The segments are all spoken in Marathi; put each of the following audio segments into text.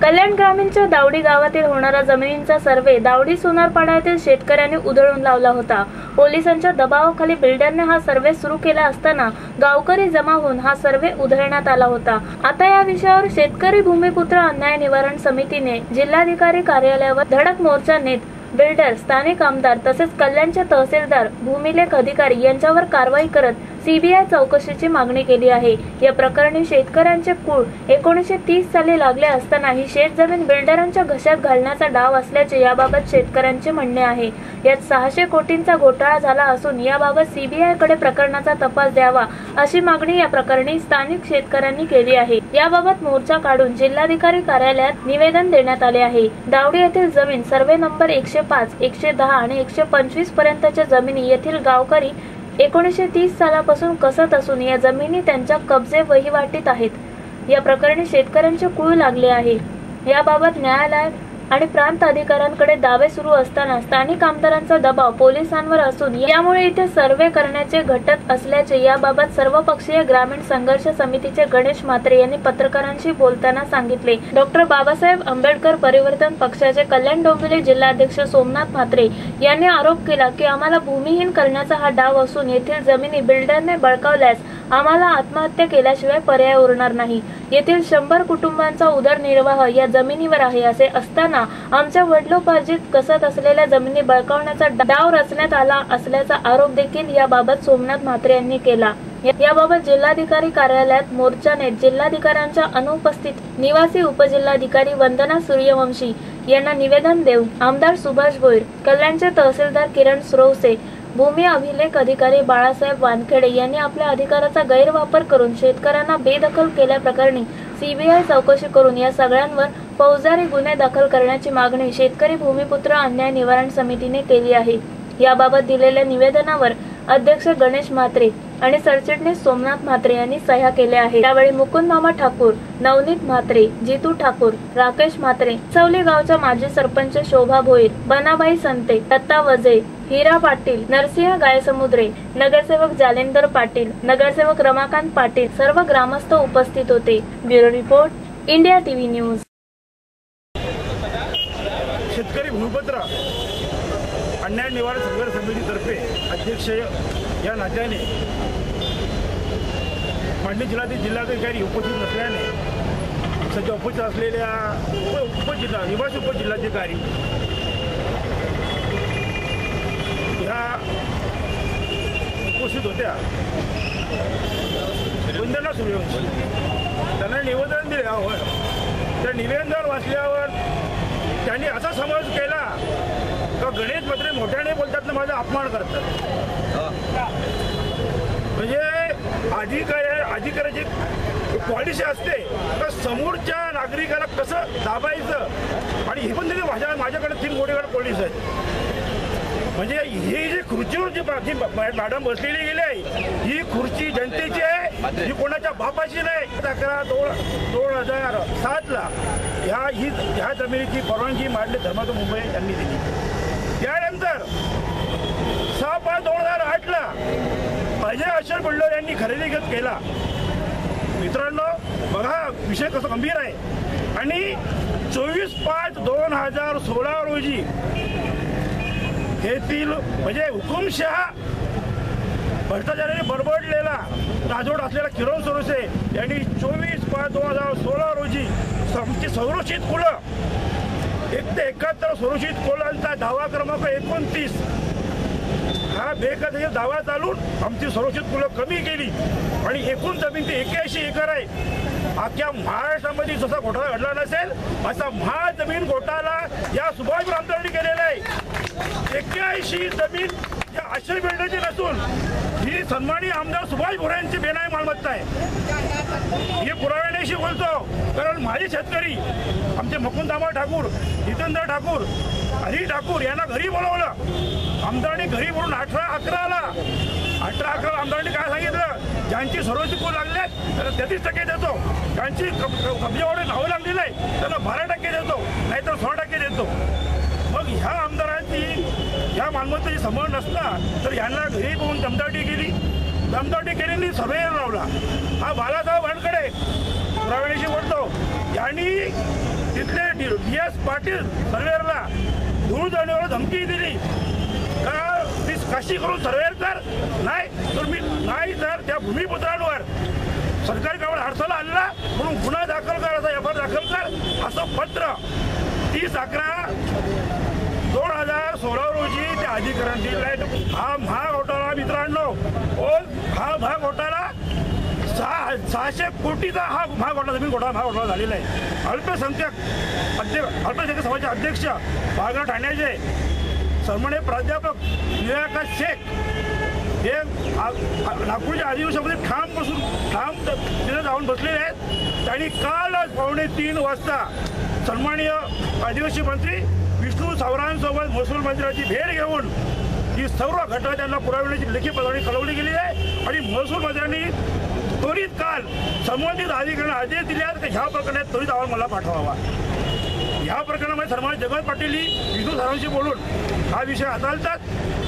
कल्याण ग्रामीणच्या दावडी गावातील होणारा जमिनींचा सर्वे दावडी सोनारपाडा येथील शेतकऱ्यांनी उधळून लावला होता। पोलिसांच्या दबावाखाली बिल्डरने हा सर्वे सुरू केला असताना गावकरी जमा होऊन हा सर्वे उधळण्यात आला होता। आता या विषयावर शेतकरी भूमिपुत्र अन्याय निवारण समितीने जिल्हाधिकारी कार्यालयावर धडक मोर्चा नेत बिल्डर, स्थानिक आमदार तसेच कल्याणचे तहसीलदार, भूमिलेख अधिकारी यांच्यावर कारवाई करत सीबीआय चौकशीची मागणी केली आहे। या प्रकरणी शेतकऱ्यांचे कुळ 1930 साली लागले असताना ही शेतजमीन बिल्डरांच्या घशात घालण्याचा डाव असल्याचे याबाबत शेतकऱ्यांचे म्हणणे आहे। यात 600 कोटींचा घोटाळा झाला असून याबाबत सीबीआय कडे प्रकरणाचा तपास द्यावा अशी मागणी या प्रकरणी स्थानिक शेतकऱ्यांनी केली आहे। याबाबत मोर्चा काढून जिल्हाधिकारी कार्यालयात निवेदन देण्यात आले आहे। दावडी येथील जमीन सर्वे नंबर 105, 110 आणि 125 पर्यंतच्या जमिनी येथील गावकरी 1930 सालापासून कसत असून या जमिनी त्यांच्या कब्जे वहिवाटीत आहेत। या प्रकरणी शेतकऱ्यांचे कुळ लागले आहे। याबाबत न्यायालय आणि प्रांत अधिकाऱ्यांकडे दावे सुरू असताना स्थानिक आमदारांचा दबाव पोलिसांवर असून यामुळे इथे सर्वे करण्याचे घटत असल्याचे याबाबत सर्वपक्षीय ग्रामीण संघर्ष समितीचे गणेश म्हात्रे यांनी पत्रकारांशी बोलताना सांगितले। डॉक्टर बाबासाहेब आंबेडकर परिवर्तन पक्षाचे कल्याण डोंबिवली जिल्हाध्यक्ष सोमनाथ म्हात्रे यांनी आरोप केला की आम्हाला भूमिहीन करण्याचा हा डाव असून येथील जमिनी बिल्डरने बळकावल्यास आम्हाला आत्महत्या केल्याशिवाय पर्याय उरणार नाही। येथील 100 कुटुंबांचा उदरनिर्वाह या जमिनीवर आहे असे असताना आमच्या वडिलोपार्जित कसत असलेल्या जमिनी बळकावण्याचा डाव रचण्यात आला असल्याचा आरोप देखील याबाबत सोमनाथ म्हात्रे यांनी केला। याबाबत जिल्हाधिकारी कार्यालयात मोर्चा नेत जिल्हाधिकाऱ्यांच्या अनुपस्थित निवासी उपजिल्हाधिकारी वंदना सूर्यवंशी यांना निवेदन देऊन आमदार सुभाष भोईर, कल्याणचे तहसीलदार किरण सुरवसे, भूमी अभिलेख अधिकारी बाळासाहेब वानखेडे यांनी आपल्या अधिकाराचा गैरवापर करून शेतकऱ्यांना बेदखल केल्याप्रकरणी सीबीआय चौकशी करून या सगळ्यांवर फौजदारी गुन्हे दाखल करण्याची मागणी शेतकरी भूमिपुत्र अन्याय निवारण समितीने केली आहे। याबाबत दिलेल्या निवेदनावर अध्यक्ष गणेश म्हात्रे आणि सरचिटणीस सोमनाथ म्हात्रे यांनी सह्या केल्या आहेत। त्यावेळी मुकुंद मामा ठाकूर, नवनीत म्हात्रे, जितू ठाकूर, राकेश म्हात्रे, चौली गावच्या माजी सरपंच शोभा भोईर, बनाबाई संते, दत्ता वजे, हीरा पाटील, नरसिंह गायसमुद्रे, नगरसेवक जालेंदर पाटील, नगरसेवक रमाकांत पाटील सर्व ग्रामस्थ उपस्थित होते। Bureau report, India TV news. शेतकरी भूमिपुत्र अन्याय निवारण संघर्ष समितीतर्फे अध्यक्ष या नात्याने माननीय जिल्हाधिकारी उपस्थित नसल्याने सध्या उपस्थित असलेल्या निवासी उपजिल्हाधिकारी ह्या उपस्थित होत्या। वंदना सूर्यवंशी त्यांना निवेदन दिले। त्या निवेदन वाचल्यावर त्यांनी असा समज केला का गणेश म्हात्रे मोठ्याने बोलतात ना माझा अपमान करतात। म्हणजे अधिकाऱ्याची पॉलिसी असते तर समोरच्या नागरिकाला कसं दाबायचं आणि ही पण त्याची भाषा। माझ्याकडे 3 मोठेकडे पोलीस आहेत। म्हणजे ही जी खुर्चीवर जी मॅडम बसलेली गेली आहे ही खुर्ची जनतेची आहे, ही कोणाच्या बापाची नाही। 11/2007 ह्या जमिनीची परवानगी मांडली धर्मादाय मुंबई यांनी दिली। त्यानंतर 6/5/2008 अजय अशर बिल्डर यांनी खरेदी केला। मित्रांनो बघा विषय कसा गंभीर आहे। आणि 24/5/2016 रोजी येथील म्हणजे हुकुमशहा भ्रष्टाचाराने बरबडलेला राजवट असलेला किरण सुरवसे यांनी 24/5/2016 रोजी आमची संरक्षित कुळं 1 ते 71 संरक्षित कुळांचा दावा क्रमांक 29 हा बेकायदेशीर दावा चालून आमची संरक्षित कुळं कमी केली आणि एकूण जमीन ती 81 एकर आहे। अख्ख्या महाराष्ट्रामध्ये जसा घोटाळा घडला नसेल असा महाजमीन घोटाळा या सुभाष आमदारांनी केलेला आहे। 81 जमीन या आश्रय बिल्डरची नसून ही सन्माननीय आमदार सुभाष भोईरांची बेनामी मालमत्ता आहे। हे पुराव्याशी बोलतो कारण माझे शेतकरी आमचे मुकुंदमामा ठाकूर, जितेंद्र ठाकूर, हरी ठाकूर यांना घरी बोलवलं। आमदारांनी घरी बोलून 18/11 आमदारांनी काय सांगितलं, ज्यांची सर्वोच्च कुल लागल्यात त्यांना 33% देतो, ज्यांची कब्जेवाढी नावं लागलेली आहे त्यांना 12% देतो, नाहीतर 16% देतो। मग ह्या आमदारांची ह्या मालमत्तेची समज नसला तर यांना घरी बोलून दमदाटी केली, सर्वे लावला। हा बालासाहेब वानखेडे पुराव्याशी बोलतो यांनी तिथले DS पाटील सर्वेअरला धूळ जाण्यावर धमकी दिली का ती काशी करून सर्वेअर कर, नाही तर मी नाही तर त्या भूमिपुत्रांवर सरकारी कामावर अडथळा आणला म्हणून गुन्हा दाखल कर, असा FIR दाखल कर असं पत्र 30/11/2016 रोजी त्या अधिकाऱ्यांनी दिलंय. हा महाघोटाळा मित्रांनो, हा महाघोटाळा 600 कोटीचा हा महाघोटाळा, जमीन घोटाळा महाघोटाळा झालेला आहे. अल्पसंख्याक समाजाचे अध्यक्ष पालघर ठाण्याचे सन्माननीय प्राध्यापक निराकाश शेख हे नागपूरच्या अधिवेशनामध्ये ठाम तिथे जाऊन बसलेले आहेत. त्यांनी कालच 2:45 वाजता सन्माननीय आदिवासी मंत्री विष्णू सावरांसोबत महसूल मंत्र्यांची भेट घेऊन ही सर्व घटना त्यांना पुरवण्याची लेखी पत्राने कळवली गेली आहे. आणि महसूल मंत्र्यांनी त्वरित काल संबंधित अधिकाऱ्यांना आदेश दिले आहेत की ह्या प्रकरणात त्वरित अहवाल मला पाठवावा. ह्या प्रकरणामध्ये सन्मानित जगत पाटील विष्णू सावरांशी बोलून हा विषय हाताळतात.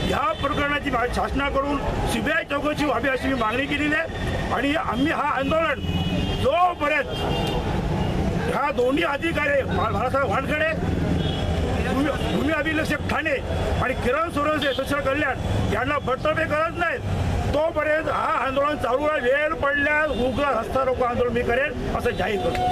ह्या प्रकरणाची शासनाकडून CBI चौकशी व्हावी अशी मी मागणी केलेली आहे. आणि आम्ही हा आंदोलन जोपर्यंत ह्या दोन्ही अधिकारी बाळासाहेब वानखेडे, भूमी अभिलेखक ठाणे आणि किरण सोरसे social कल्याण यांना बडतर्फे करत नाहीत तोपर्यंत हा आंदोलन चालू आहे. वेळ पडल्यास उग्र रस्ता रोको आंदोलन मी करेन असं जाहीर करतो.